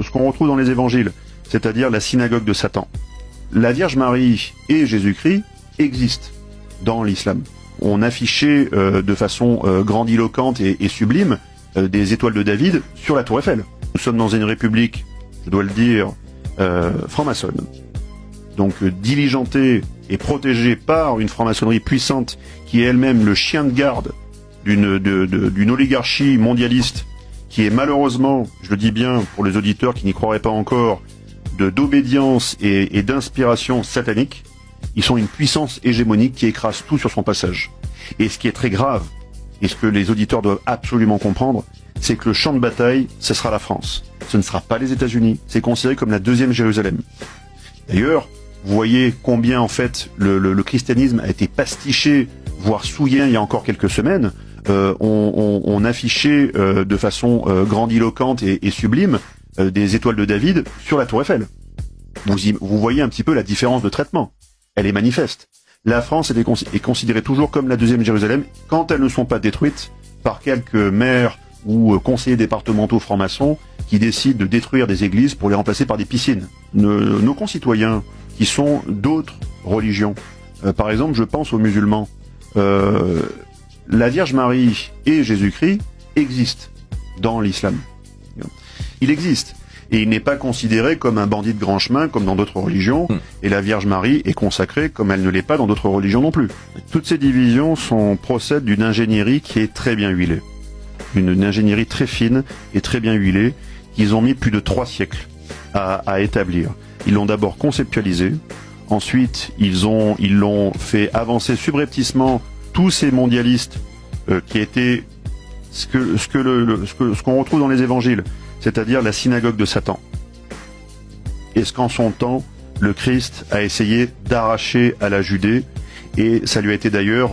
Ce qu'on retrouve dans les évangiles, c'est-à-dire la synagogue de Satan. La Vierge Marie et Jésus-Christ existent dans l'islam. On affichait de façon grandiloquente et sublime des étoiles de David sur la tour Eiffel. Nous sommes dans une république, je dois le dire, franc-maçonne. Donc diligentée et protégée par une franc-maçonnerie puissante qui est elle-même le chien de garde d'une oligarchie mondialiste qui est malheureusement, je le dis bien pour les auditeurs qui n'y croiraient pas encore, d'obédience et d'inspiration satanique. Ils sont une puissance hégémonique qui écrase tout sur son passage. Et ce qui est très grave, et ce que les auditeurs doivent absolument comprendre, c'est que le champ de bataille, ce sera la France. Ce ne sera pas les États-Unis. C'est considéré comme la deuxième Jérusalem. D'ailleurs, vous voyez combien en fait le christianisme a été pastiché, voire souillé il y a encore quelques semaines. On affichait de façon grandiloquente et sublime des étoiles de David sur la tour Eiffel. Vous voyez un petit peu la différence de traitement. Elle est manifeste. La France est considérée toujours comme la deuxième Jérusalem quand elles ne sont pas détruites par quelques maires ou conseillers départementaux francs-maçons qui décident de détruire des églises pour les remplacer par des piscines. Nos concitoyens qui sont d'autres religions, par exemple je pense aux musulmans, la Vierge Marie et Jésus-Christ existent dans l'islam. Il existe. Et il n'est pas considéré comme un bandit de grand chemin comme dans d'autres religions. Et la Vierge Marie est consacrée comme elle ne l'est pas dans d'autres religions non plus. Toutes ces divisions procèdent d'une ingénierie qui est très bien huilée. Une ingénierie très fine et très bien huilée qu'ils ont mis plus de 3 siècles à établir. Ils l'ont d'abord conceptualisé. Ensuite, ils l'ont fait avancer subrepticement tous ces mondialistes qui étaient ce qu'on retrouve dans les évangiles, c'est-à-dire la synagogue de Satan. Et ce qu'en son temps, le Christ a essayé d'arracher à la Judée, et ça lui a été d'ailleurs,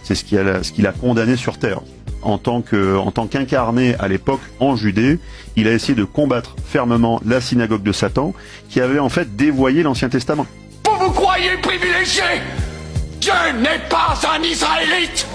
c'est ce qu'il a condamné sur terre. En tant qu'incarné à l'époque en Judée, il a essayé de combattre fermement la synagogue de Satan, qui avait en fait dévoyé l'Ancien Testament. Vous vous croyez privilégié? Dieu n'est pas un Israélite!